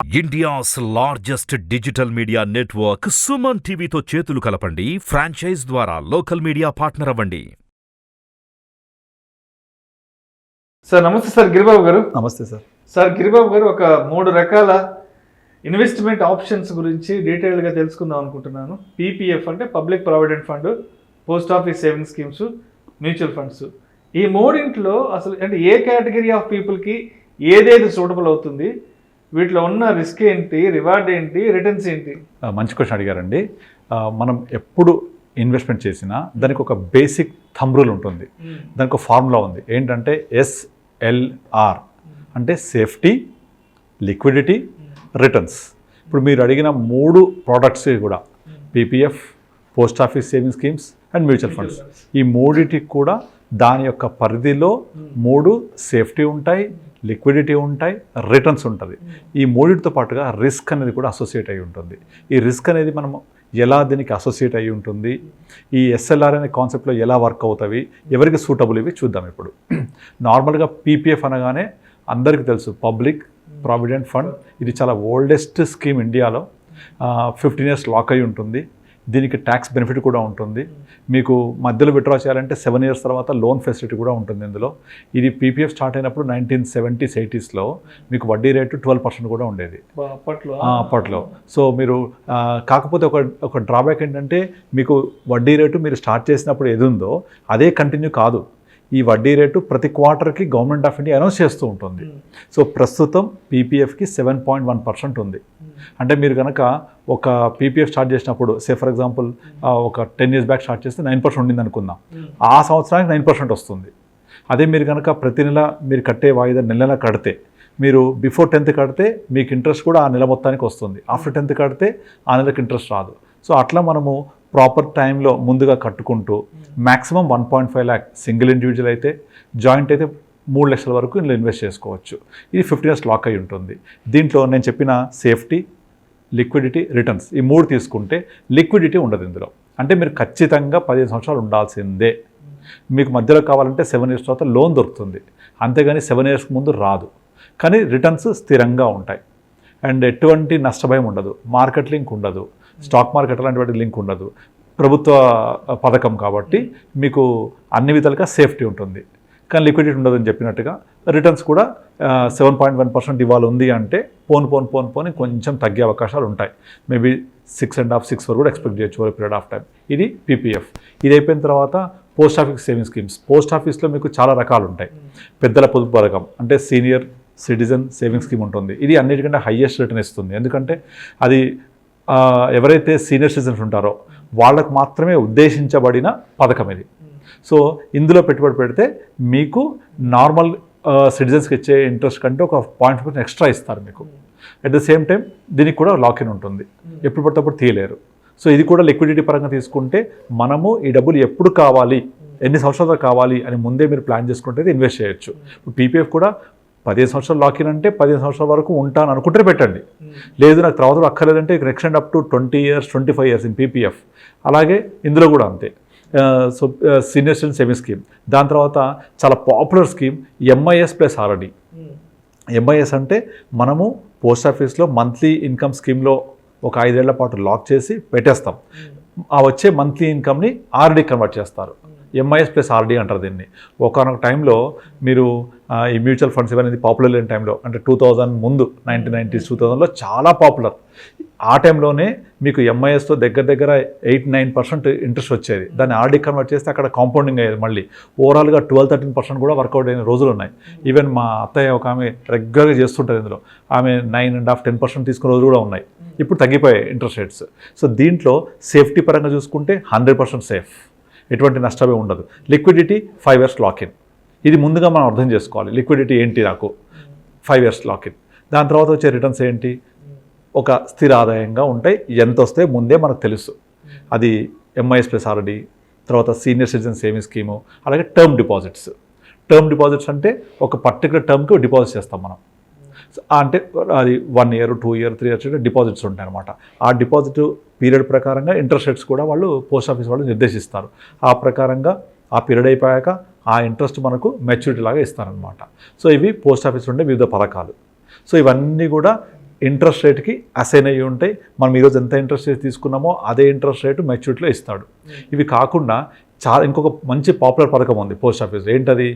India's largest digital media network Suman టీవీతో చేతులు కలపండి. ఫ్రాంచైజ్ ద్వారా లోకల్ మీడియా పార్ట్నర్ అవ్వండి. సార్ నమస్తే సార్ గిరిబాబు గారు. నమస్తే సార్. సార్ గిరిబాబు గారు, ఒక 3 రకాల ఇన్వెస్ట్మెంట్ ఆప్షన్స్ గురించి డీటెయిల్గా తెలుసుకుందాం అనుకుంటున్నాను. పీపీఎఫ్ అంటే public provident fund, post office saving schemes, mutual funds. ఈ మూడింట్లో అసలు అంటే ఏ కేటగిరీ ఆఫ్ పీపుల్కి ఏదేది సూటబుల్ అవుతుంది, వీటిలో ఉన్న రిస్క్ ఏంటి, రివార్డ్ ఏంటి, రిటర్న్స్ ఏంటి? మంచి క్వశ్చన్ అడిగారండి. మనం ఎప్పుడు ఇన్వెస్ట్మెంట్ చేసినా దానికి ఒక బేసిక్ థంబ్ రూల్ ఉంటుంది, దానికి ఒక ఫార్ములా ఉంది. ఏంటంటే SLR అంటే సేఫ్టీ, లిక్విడిటీ, రిటర్న్స్. ఇప్పుడు మీరు అడిగిన 3 ప్రోడక్ట్స్ కూడా PPF, post office saving schemes and mutual funds, ఈ మూడిటికి కూడా దాని యొక్క పరిధిలో 3 సేఫ్టీ ఉంటాయి, లిక్విడిటీ ఉంటాయి, రిటర్న్స్ ఉంటుంది. ఈ మూడింటితో పాటుగా రిస్క్ అనేది కూడా అసోసియేట్ అయి ఉంటుంది. ఈ రిస్క్ అనేది మనం ఎలా దీనికి అసోసియేట్ అయి ఉంటుంది, ఈ SLR అనే కాన్సెప్ట్లో ఎలా వర్క్ అవుతాయి, ఎవరికి సూటబుల్ ఇవి చూద్దాం. ఇప్పుడు నార్మల్గా పీపీఎఫ్ అనగానే అందరికీ తెలుసు, పబ్లిక్ ప్రావిడెంట్ ఫండ్. ఇది చాలా ఓల్డెస్ట్ స్కీమ్ ఇండియాలో. 15 years లాక్ అయి ఉంటుంది. దీనికి ట్యాక్స్ బెనిఫిట్ కూడా ఉంటుంది. మీకు మధ్యలో విత్డ్రా చేయాలంటే 7 years తర్వాత లోన్ ఫెసిలిటీ కూడా ఉంటుంది ఇందులో. ఇది పీపీఎఫ్ స్టార్ట్ అయినప్పుడు 1970s, 80sలో మీకు వడ్డీ రేటు 12% కూడా ఉండేది అప్పట్లో. సో మీరు కాకపోతే ఒక డ్రాబ్యాక్ ఏంటంటే, మీకు వడ్డీ రేటు మీరు స్టార్ట్ చేసినప్పుడు ఏది ఉందో అదే కంటిన్యూ కాదు. ఈ వడ్డీ రేటు ప్రతి క్వార్టర్కి గవర్నమెంట్ ఆఫ్ ఇండియా అనౌన్స్ చేస్తూ ఉంటుంది. సో ప్రస్తుతం పీపీఎఫ్కి 7.1% ఉంది. అంటే మీరు కనుక ఒక పీపీఎఫ్ స్టార్ట్ చేసినప్పుడు, ఫర్ ఎగ్జాంపుల్ ఒక 10 years బ్యాక్ స్టార్ట్ చేస్తే 9% ఉండింది అనుకుందాం. ఆ సంవత్సరానికి 9% వస్తుంది. అదే మీరు కనుక ప్రతి నెల మీరు కట్టే వాయిదా నెల కడితే, మీరు బిఫోర్ 10th కడితే మీకు ఇంట్రెస్ట్ కూడా ఆ నెల మొత్తానికి వస్తుంది. ఆఫ్టర్ 10th కడితే ఆ నెలకు ఇంట్రెస్ట్ రాదు. సో అట్లా మనము ప్రాపర్ టైంలో ముందుగా కట్టుకుంటూ మ్యాక్సిమం 1.5 lakh సింగిల్ ఇండివిజువల్ అయితే, జాయింట్ అయితే 3 లక్షల వరకు ఇందులో ఇన్వెస్ట్ చేసుకోవచ్చు. ఇది 15 years లాక్ అయి ఉంటుంది. దీంట్లో నేను చెప్పిన సేఫ్టీ, లిక్విడిటీ, రిటర్న్స్ ఈ 3 తీసుకుంటే లిక్విడిటీ ఉండదు ఇందులో. అంటే మీరు ఖచ్చితంగా 15 సంవత్సరాలు ఉండాల్సిందే. మీకు మధ్యలో కావాలంటే 7 years తర్వాత లోన్ దొరుకుతుంది, అంతేగాని 7 years ముందు రాదు. కానీ రిటర్న్స్ స్థిరంగా ఉంటాయి అండ్ ఎటువంటి నష్టభయం ఉండదు, మార్కెట్ లింక్ ఉండదు, స్టాక్ మార్కెట్ అలాంటి వాటి లింక్ ఉండదు. ప్రభుత్వ పథకం కాబట్టి మీకు అన్ని విధాలుగా సేఫ్టీ ఉంటుంది, కానీ లిక్విడిటీ ఉండదని చెప్పినట్టుగా. రిటర్న్స్ కూడా 7.1% ఇవాళ ఉంది అంటే పోను కొంచెం తగ్గే అవకాశాలు ఉంటాయి. మేబీ 6.5, 6 వరకు కూడా ఎక్స్పెక్ట్ చేయొచ్చు ఓవర్ పీరియడ్ ఆఫ్ టైం. ఇది పీపీఎఫ్. ఇది అయిపోయిన తర్వాత post office saving schemes. Post ఆఫీస్లో మీకు చాలా రకాలు ఉంటాయి. పెద్దల పొదుపు పథకం అంటే సీనియర్ సిటిజన్ సేవింగ్ స్కీమ్ ఉంటుంది. ఇది అన్నిటికంటే హైయెస్ట్ రిటర్న్ ఇస్తుంది. ఎందుకంటే అది ఎవరైతే సీనియర్ సిటిజన్స్ ఉంటారో వాళ్ళకు మాత్రమే ఉద్దేశించబడిన పథకం ఇది. సో ఇందులో పెట్టుబడి పెడితే మీకు నార్మల్ సిటిజన్స్కి ఇచ్చే ఇంట్రెస్ట్ కంటే ఒక 0.5% ఎక్స్ట్రా ఇస్తారు మీకు. అట్ ద సేమ్ టైం దీనికి కూడా లాక్-ఇన్ ఉంటుంది, ఎప్పుడు పడితే అప్పుడు తీయలేరు. సో ఇది కూడా లిక్విడిటీ పరంగా తీసుకుంటే మనము ఈ డబ్బులు ఎప్పుడు కావాలి, ఎన్ని సంవత్సరాలు కావాలి అని ముందే మీరు ప్లాన్ చేసుకుంటే ఇన్వెస్ట్ చేయొచ్చు. పీపీఎఫ్ కూడా 15 సంవత్సరాలు లాక్-ఇన్ అంటే 15 సంవత్సరాల వరకు ఉంటాను అనుకుంటే పెట్టండి. లేదు నాకు తర్వాత అక్కర్లేదంటే extend up to 20 years, 25 years in PPF. అలాగే ఇందులో కూడా అంతే. So senior citizen saving scheme. దాని తర్వాత చాలా popular scheme MIS plus RD. MIS అంటే మనము పోస్ట్ ఆఫీస్లో మంత్లీ ఇన్కమ్ స్కీమ్లో ఒక 5 ఏళ్ల పాటు లాక్ చేసి పెట్టేస్తాం. ఆ వచ్చే మంత్లీ ఇన్కమ్ని RD కన్వర్ట్ చేస్తారు. MIS ప్లస్ RD అంటారు దీన్ని. ఒకనొక టైంలో మీరు ఈ మ్యూచువల్ ఫండ్స్ ఇవన్నీ పాపులర్ అయిన టైంలో, అంటే 2000 ముందు 1990s, 2000లో చాలా పాపులర్. ఆ టైంలోనే మీకు MISతో దగ్గర 8-9% ఇంట్రెస్ట్ వచ్చేది. దాన్ని RD కన్వర్ట్ చేస్తే అక్కడ కాంపౌండింగ్ అయ్యేది. మళ్ళీ ఓవరాల్గా 12-13% కూడా వర్కౌట్ అయిన రోజులు ఉన్నాయి. ఈవెన్ మా అత్తయ్య ఒక ఆమె రెగ్యులర్గా చేస్తుంటుంది ఇందులో. ఆమె 9.5-10% తీసుకున్న రోజులు కూడా ఉన్నాయి. ఇప్పుడు తగ్గిపోయాయి ఇంట్రెస్ట్ రేట్స్. సో దీంట్లో సేఫ్టీ పరంగా చూసుకుంటే 100% సేఫ్, ఎటువంటి నష్టమే ఉండదు. Liquidity 5 years lock-in. ఇది ముందుగా మనం అర్థం చేసుకోవాలి. లిక్విడిటీ ఏంటి, నాకు 5 years లాక్-ఇన్. దాని తర్వాత వచ్చే రిటర్న్స్ ఏంటి, ఒక స్థిర ఆదాయంగా ఉంటాయి. ఎంత వస్తే ముందే మనకు తెలుసు. అది MIS ప్లస్ RD, తర్వాత సీనియర్ సిటిజన్ సేవింగ్ స్కీము, అలాగే టర్మ్ డిపాజిట్స్. టర్మ్ డిపాజిట్స్ అంటే ఒక పర్టికులర్ టర్మ్కి డిపాజిట్ చేస్తాం మనం. అంటే అది 1 year, 2 year, 3 years డిపాజిట్స్ ఉంటాయి అన్నమాట. ఆ డిపాజిట్ పీరియడ్ ప్రకారంగా ఇంట్రెస్ట్ రేట్స్ కూడా వాళ్ళు పోస్ట్ ఆఫీస్ వాళ్ళు నిర్దేశిస్తారు. ఆ ప్రకారంగా ఆ పీరియడ్ అయిపోయాక ఆ ఇంట్రెస్ట్ మనకు మెచ్యూరిటీ లాగా ఇస్తారనమాట. సో ఇవి పోస్ట్ ఆఫీస్ ఉండే వివిధ పథకాలు. సో ఇవన్నీ కూడా ఇంట్రెస్ట్ రేట్కి అసైన్ అయ్యి ఉంటాయి. మనం ఈరోజు ఎంత ఇంట్రెస్ట్ రేట్ తీసుకున్నామో అదే ఇంట్రెస్ట్ రేటు మెచ్యూరిటీలో ఇస్తాడు. ఇవి కాకుండా ఇంకొక మంచి పాపులర్ పథకం ఉంది పోస్ట్ ఆఫీస్. ఏంటది?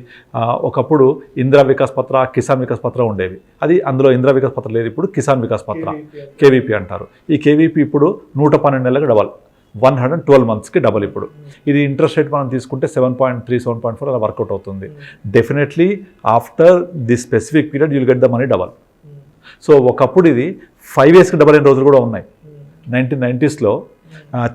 ఒకప్పుడు ఇందిరా వికాస్ పత్ర, కిసాన్ వికాస్ పత్ర ఉండేవి. అందులో ఇందిరా వికాస్ పత్ర లేదు, ఇప్పుడు కిసాన్ వికాస్ పత్ర, కేవీపీ అంటారు. ఈ కేవీపీ ఇప్పుడు 112 నెలలకు డబల్, 112 మంత్స్కి డబల్. ఇప్పుడు ఇది ఇంట్రెస్ట్ రేట్ మనం తీసుకుంటే 7.3, 7.4 అలా వర్కౌట్ అవుతుంది. Definitely after the specific period you'll get the money double. So ఒకప్పుడు ఇది 5 yearsకి డబల్ అయిన రోజులు కూడా ఉన్నాయి. 1990sలో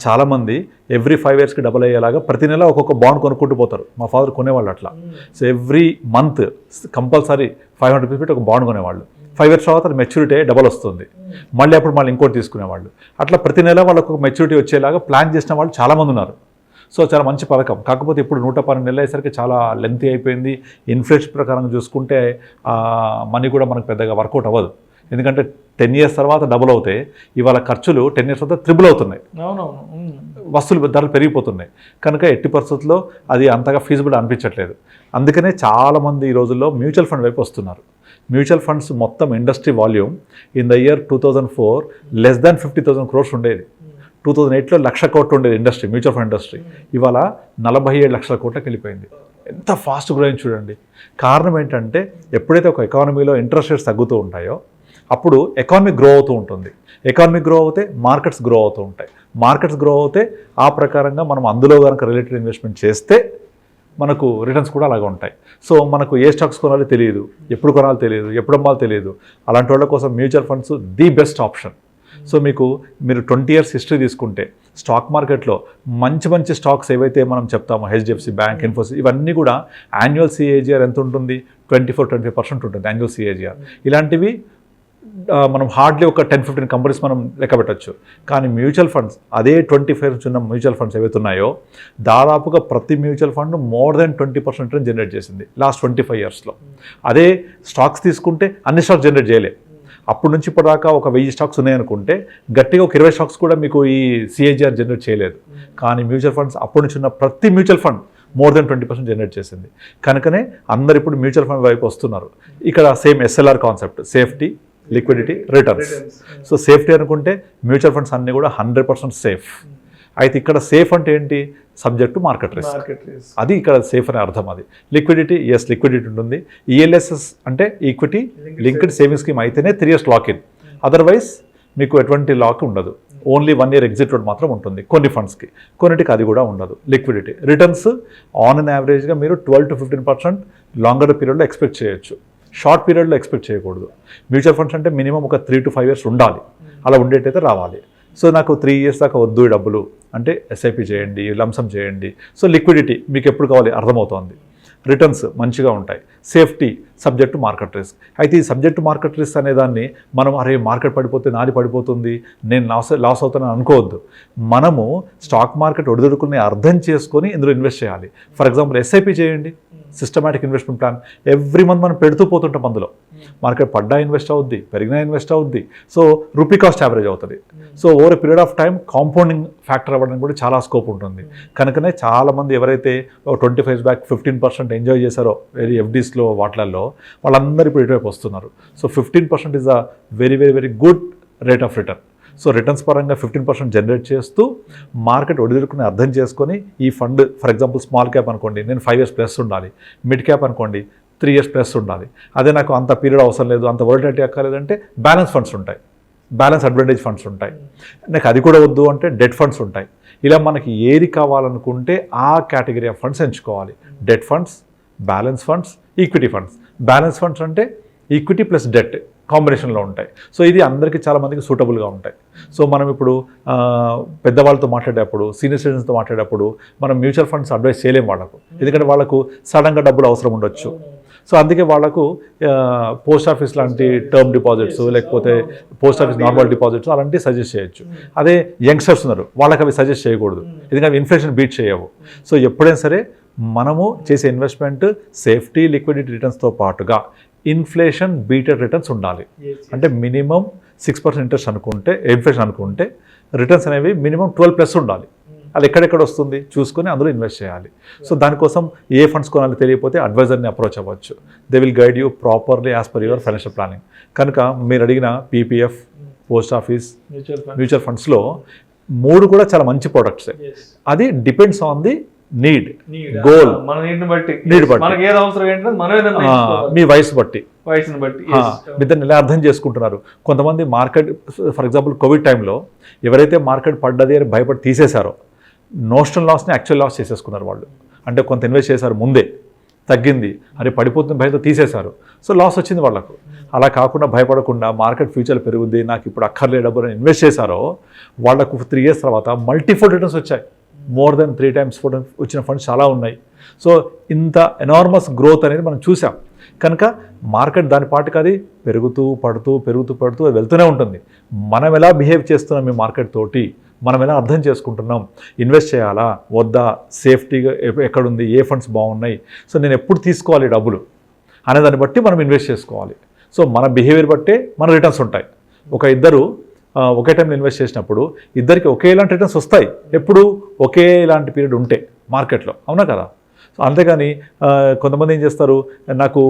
చాలామంది ఎవ్రీ 5 yearsకి డబల్ అయ్యేలాగా ప్రతి నెల ఒక్కొక్క బాండ్ కొనుక్కుంటూ పోతారు. మా ఫాదర్ కొనేవాళ్ళు అట్లా. So every month compulsory 500 rupees పెట్టి ఒక బాండ్ కొనేవాళ్ళు. 5 years తర్వాత మెచ్యూరిటీ డబల్ వస్తుంది. మళ్ళీ ఇంకోటి తీసుకునేవాళ్ళు. అట్లా ప్రతి నెల వాళ్ళకు ఒక మెచ్యూరిటీ వచ్చేలాగా ప్లాన్ చేసిన వాళ్ళు చాలామంది ఉన్నారు. సో చాలా మంచి పథకం. కాకపోతే ఇప్పుడు 112 నెలలు అయ్యేసరికి చాలా లెంతీ అయిపోయింది. ఇన్ఫ్లేషన్ ప్రకారం చూసుకుంటే మనీ కూడా మనకు పెద్దగా వర్కౌట్ అవ్వదు. ఎందుకంటే 10 years తర్వాత డబుల్ అవుతాయి. ఇవాళ ఖర్చులు 10 years తర్వాత ట్రిపుల్ అవుతున్నాయి. వస్తువులు ధరలు పెరిగిపోతున్నాయి. కనుక ఎట్టి పరిస్థితుల్లో అది అంతగా ఫీజిబుల్ అనిపించట్లేదు. అందుకనే చాలామంది ఈ రోజుల్లో మ్యూచువల్ ఫండ్ వైపు వస్తున్నారు. మ్యూచువల్ ఫండ్స్ మొత్తం industry volume in the year 2004 less than 50,000 crores ఉండేది. 2008లో 1,00,000 కోట్లు ఉండేది ఇండస్ట్రీ, మ్యూచువల్ ఫండ్ ఇండస్ట్రీ. ఇవాళ 47 లక్షల కోట్లకు వెళ్ళిపోయింది. ఎంత ఫాస్ట్ గ్రోయింగ్ చూడండి. కారణం ఏంటంటే ఎప్పుడైతే ఒక ఎకానమీలో ఇంట్రెస్ట్ రేట్స్ తగ్గుతూ ఉంటాయో అప్పుడు ఎకానమీ గ్రో అవుతూ ఉంటుంది. ఎకానమీ గ్రో అవుతే మార్కెట్స్ గ్రో అవుతూ ఉంటాయి. మార్కెట్స్ గ్రో అవుతే ఆ ప్రకారంగా మనం అందులో కనుక రిలేటెడ్ ఇన్వెస్ట్మెంట్ చేస్తే మనకు రిటర్న్స్ కూడా అలాగే ఉంటాయి. సో మనకు ఏ స్టాక్స్ కొనాలో తెలియదు, ఎప్పుడు కొనాలో తెలియదు, ఎప్పుడు అమ్మాలో తెలియదు. అలాంటి వాళ్ళ కోసం mutual funds the best option. So మీరు 20 years హిస్టరీ తీసుకుంటే స్టాక్ మార్కెట్లో మంచి మంచి స్టాక్స్ ఏవైతే మనం చెప్తామో హెచ్డిఎఫ్సి బ్యాంక్, ఇన్ఫోసిస్, ఇవన్నీ కూడా యాన్యువల్ సిఏజిఆర్ ఎంత ఉంటుంది? 24-25% ఉంటుంది యాన్యువల్ సిఏజిఆర్. ఇలాంటివి మనం హార్డ్లీ ఒక 10-15 కంపెనీస్ మనం లెక్క పెట్టచ్చు. కానీ మ్యూచువల్ ఫండ్స్ అదే 25 ఉన్న మ్యూచువల్ ఫండ్స్ ఏవైతే ఉన్నాయో దాదాపుగా ప్రతి mutual fund more than 20% generate చేసింది లాస్ట్ 25 yearsలో. అదే స్టాక్స్ తీసుకుంటే అన్ని స్టాక్స్ జనరేట్ చేయలే. అప్పటి నుంచి ఇప్పటిదాకా ఒక 1000 స్టాక్స్ ఉన్నాయనుకుంటే గట్టిగా ఒక 20 స్టాక్స్ కూడా మీకు ఈ సిఏజిఆర్ జనరేట్ చేయలేదు. కానీ మ్యూచువల్ ఫండ్స్ అప్పటి నుంచి ఉన్న ప్రతి mutual fund more than 20% generate చేసింది. కనుకనే అందరు ఇప్పుడు మ్యూచువల్ ఫండ్ వైపు వస్తున్నారు. ఇక్కడ same SLR concept, safety, liquidity, returns. So safety అనుకుంటే మ్యూచువల్ ఫండ్స్ అన్నీ కూడా 100% సేఫ్. అయితే ఇక్కడ సేఫ్ అంటే ఏంటి? Subject to market risk. అది ఇక్కడ సేఫ్ అనే అర్థం. అది లిక్విడిటీ, లిక్విడిటీ ఉంటుంది. ఈఎల్ఎస్ఎస్ అంటే ఈక్విటీ లింక్డ్ సేవింగ్ స్కీమ్ అయితేనే 3 years లాక్-ఇన్. అదర్వైజ్ మీకు ఎటువంటి లాక్ ఉండదు. ఓన్లీ 1 year ఎగ్జిట్ రోడ్ మాత్రం ఉంటుంది కొన్ని ఫండ్స్కి, కొన్నిటికి అది కూడా ఉండదు. లిక్విడిటీ, రిటర్న్స్ ఆన్ అన్ యావరేజ్గా మీరు 12-15% లాంగర్ పీరియడ్లో ఎక్స్పెక్ట్ చేయొచ్చు. షార్ట్ పీరియడ్లో ఎక్స్పెక్ట్ చేయకూడదు. మ్యూచువల్ ఫండ్స్ అంటే మినిమం ఒక 3-5 years ఉండాలి. అలా ఉండేటైతే రావాలి. సో నాకు 3 years దాకా వద్దు ఈ డబ్బులు అంటే ఎస్ఐపి చేయండి, లంసమ్ చేయండి. సో లిక్విడిటీ మీకు ఎప్పుడు కావాలి అర్థమవుతోంది. రిటర్న్స్ మంచిగా ఉంటాయి. Safety subject to market risk. అయితే ఈ సబ్జెక్ట్ టు మార్కెట్ రిస్క్ అనేదాన్ని మనం మార్కెట్ పడిపోతే నాది పడిపోతుంది, నేను లాస్ అవుతానని అనుకోవద్దు. మనము స్టాక్ మార్కెట్ ఒడిదుడుకుని అర్థం చేసుకొని ఇందులో ఇన్వెస్ట్ చేయాలి. ఫర్ ఎగ్జాంపుల్ ఎస్ఐపి చేయండి, systematic investment plan. Every month మనం పెడుతూ పోతుంటాం. అందులో మార్కెట్ పడ్డా ఇన్వెస్ట్ అవుద్ది, పెరిగినా ఇన్వెస్ట్ అవుద్ది. సో రూపీ కాస్ట్ యావరేజ్ అవుతుంది. So over a period of time compounding factor అవ్వడానికి కూడా చాలా స్కోప్ ఉంటుంది. కనుకనే చాలామంది ఎవరైతే 25 years బ్యాక్ 15% ఎంజాయ్ చేశారో ఎఫ్డీస్లో వాటిలలో వాళ్ళందరూ ఇప్పుడు ఇటువైపు వస్తున్నారు. So 15% is a very very very good rate of return. So returns పరంగా 15% జనరేట్ చేస్తూ మార్కెట్ ఒడిదుడుకుని అర్థం చేసుకొని ఈ fund, for example small cap అనుకోండి, నేను 5 years ప్లస్ ఉండాలి. మిడ్ క్యాప్ అనుకోండి 3 years ప్లస్ ఉండాలి. అదే నాకు అంత పీరియడ్ అవసరం లేదు, అంత వోలటిలిటీ అక్కర్లేదంటే బ్యాలెన్స్ ఫండ్స్ ఉంటాయి, బ్యాలెన్స్ అడ్వాంటేజ్ ఫండ్స్ ఉంటాయి. నాకు అది కూడా వద్దు అంటే డెట్ ఫండ్స్ ఉంటాయి. ఇలా మనకి ఏది కావాలనుకుంటే ఆ కేటగిరీ ఆఫ్ ఫండ్స్ ఎంచుకోవాలి. Debt funds, balance funds, equity funds. Balance funds అంటే ఈక్విటీ ప్లస్ డెట్ కాంబినేషన్లో ఉంటాయి. సో ఇది అందరికీ చాలామందికి సూటబుల్గా ఉంటాయి. సో మనం ఇప్పుడు పెద్దవాళ్ళతో మాట్లాడేటప్పుడు, సీనియర్ సిటిజన్స్తో మాట్లాడేటప్పుడు మనం మ్యూచువల్ ఫండ్స్ అడ్వైస్ చేయలేము వాళ్ళకు, ఎందుకంటే వాళ్ళకు సడన్గా డబ్బులు అవసరం ఉండొచ్చు. సో అందుకే వాళ్ళకు పోస్ట్ ఆఫీస్ లాంటి టర్మ్ డిపాజిట్స్, లేకపోతే పోస్ట్ ఆఫీస్ నార్మల్ డిపాజిట్స్ అలాంటివి సజెస్ట్ చేయొచ్చు. అదే యంగ్స్టర్స్ ఉన్నారు, వాళ్ళకి అవి సజెస్ట్ చేయకూడదు, ఎందుకంటే అవి ఇన్ఫ్లేషన్ బీట్ చేయవు. సో ఎప్పుడైనా సరే మనము చేసే ఇన్వెస్ట్మెంట్ సేఫ్టీ, లిక్విడిటీ, రిటర్న్స్తో పాటుగా ఇన్ఫ్లేషన్ బీటెడ్ రిటర్న్స్ ఉండాలి. అంటే మినిమం 6% ఇంట్రెస్ట్ అనుకుంటే, ఇన్ఫ్లేషన్ అనుకుంటే రిటర్న్స్ అనేవి మినిమం 12+ ఉండాలి. అది ఎక్కడెక్కడ వస్తుంది చూసుకొని అందులో ఇన్వెస్ట్ చేయాలి. సో దానికోసం ఏ ఫండ్స్ కొనాలి తెలియకపోతే అడ్వైజర్ని అప్రోచ్ అవ్వచ్చు. They will guide you properly as per your financial planning. కనుక మీరు అడిగిన పీపీఎఫ్, పోస్ట్ ఆఫీస్, మ్యూచువల్ ఫండ్స్లో 3 కూడా చాలా మంచి ప్రోడక్ట్స్. అది depends on the need, goal, మనకి ఏది అవసరం ఏంటో మీ వయసు బట్టి వయసుని ఇలా అర్థం చేసుకుంటున్నారు. కొంతమంది మార్కెట్, ఫర్ ఎగ్జాంపుల్ కోవిడ్ టైంలో ఎవరైతే మార్కెట్ పడ్డది అని భయపడి తీసేశారో నోషనల్ లాస్ని యాక్చువల్ లాస్ చేసేసుకున్నారు వాళ్ళు. అంటే కొంత ఇన్వెస్ట్ చేశారు, ముందే తగ్గింది, అరే పడిపోతుంది భయంతో తీసేశారు, సో లాస్ వచ్చింది వాళ్ళకు. అలా కాకుండా భయపడకుండా మార్కెట్ ఫ్యూచర్ పెరుగుద్ది, నాకు ఇప్పుడు అక్కర్లే డబ్బు అని ఇన్వెస్ట్ చేశారో వాళ్ళకు 3 years తర్వాత మల్టీఫోల్డ్ రిటర్న్స్ వచ్చాయి. మోర్ దెన్ 3 times వచ్చిన ఫండ్స్ చాలా ఉన్నాయి. సో ఇంత ఎనార్మస్ గ్రోత్ అనేది మనం చూసాం. కనుక మార్కెట్ దాని పాటుకు అది పెరుగుతూ పడుతూ అది వెళ్తూనే ఉంటుంది. మనం ఎలా బిహేవ్ చేస్తున్నాం ఈ మార్కెట్ తోటి, మనం ఎలా అర్థం చేసుకుంటున్నాం, ఇన్వెస్ట్ చేయాలా వద్దా, సేఫ్టీగా ఎక్కడుంది, ఏ ఫండ్స్ బాగున్నాయి, సో నేను ఎప్పుడు తీసుకోవాలి డబ్బులు అనే దాన్ని బట్టి మనం ఇన్వెస్ట్ చేసుకోవాలి. సో మన బిహేవియర్ బట్టే మన రిటర్న్స్ ఉంటాయి. ఇద్దరు ఒకే టైంలో ఇన్వెస్ట్ చేసినప్పుడు ఇద్దరికి ఒకేలాంటి రిటర్న్స్ వస్తాయి, ఎప్పుడు ఒకేలాంటి పీరియడ్ ఉంటే మార్కెట్లో, అవునా కదా? సో అంతేగాని కొంతమంది ఏం చేస్తారు, నాకు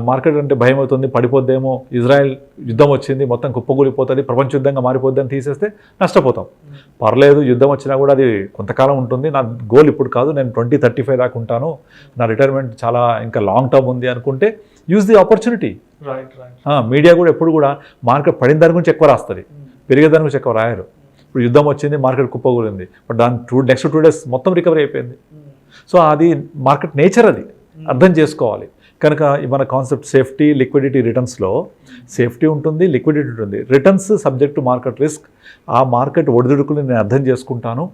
మార్కెట్ అంటే భయం అవుతుంది, పడిపోద్దేమో, ఇజ్రాయెల్ యుద్ధం వచ్చింది మొత్తం కుప్పగూలిపోతుంది, ప్రపంచ యుద్ధంగా మారిపోద్ది అని తీసేస్తే నష్టపోతాం. పర్లేదు, యుద్ధం వచ్చినా కూడా అది కొంతకాలం ఉంటుంది, నా గోల్ ఇప్పుడు కాదు, నేను 2035 దాకా ఉంటాను, నా రిటైర్మెంట్ చాలా ఇంకా లాంగ్ టర్మ్ ఉంది అనుకుంటే యూజ్ ది ఆపర్చునిటీ. మీడియా కూడా ఎప్పుడు కూడా మార్కెట్ పడిన దాని గురించి ఎక్కువ రాస్తుంది, పెరిగే దాని గురించి ఎక్కువ రాయరు. ఇప్పుడు యుద్ధం వచ్చింది, మార్కెట్ కుప్పగూలింది, బట్ దాని నెక్స్ట్ 2 days మొత్తం రికవరీ అయిపోయింది. సో అది మార్కెట్ నేచర్, అది అర్థం చేసుకోవాలి. కనుక మన కాన్సెప్ట్ సేఫ్టీ, లిక్విడిటీ, రిటర్న్స్లో సేఫ్టీ ఉంటుంది, లిక్విడిటీ ఉంటుంది, returns subject to market risk. ఆ మార్కెట్ ఒడిదుడుకుని నేను అర్థం చేసుకుంటాను,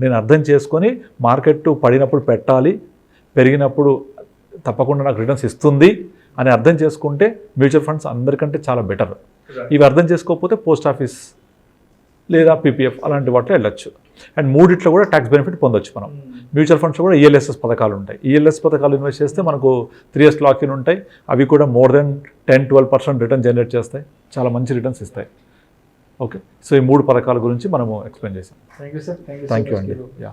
నేను అర్థం చేసుకొని మార్కెట్ పడినప్పుడు పెట్టాలి, పెరిగినప్పుడు తప్పకుండా నాకు రిటర్న్స్ ఇస్తుంది అని అర్థం చేసుకుంటే మ్యూచువల్ ఫండ్స్ అందరికంటే చాలా బెటర్. ఇవి అర్థం చేసుకోకపోతే పోస్ట్ ఆఫీస్ లేదా పీపీఎఫ్ అలాంటి వాటిలో వెళ్ళొచ్చు. అండ్ 3 కూడా ట్యాక్స్ బెనిఫిట్ పొందొచ్చు మనం. మ్యూచువల్ ఫండ్స్లో కూడా ఈఎల్ఎస్ఎస్ పథకాలు ఉంటాయి. ఈఎల్ఎస్ పథకాలు ఇన్వెస్ట్ చేస్తే మనకు 3 years లాక్-ఇన్ ఉంటాయి. అవి కూడా మోర్ దెన్ 10-12% రిటర్న్ జనరేట్ చేస్తాయి, చాలా మంచి రిటర్న్స్ ఇస్తాయి. ఓకే, సో ఈ 3 పథకాల గురించి మనము ఎక్స్ప్లెయిన్ చేసాం. Thank you sir. Thank you అండి. యా.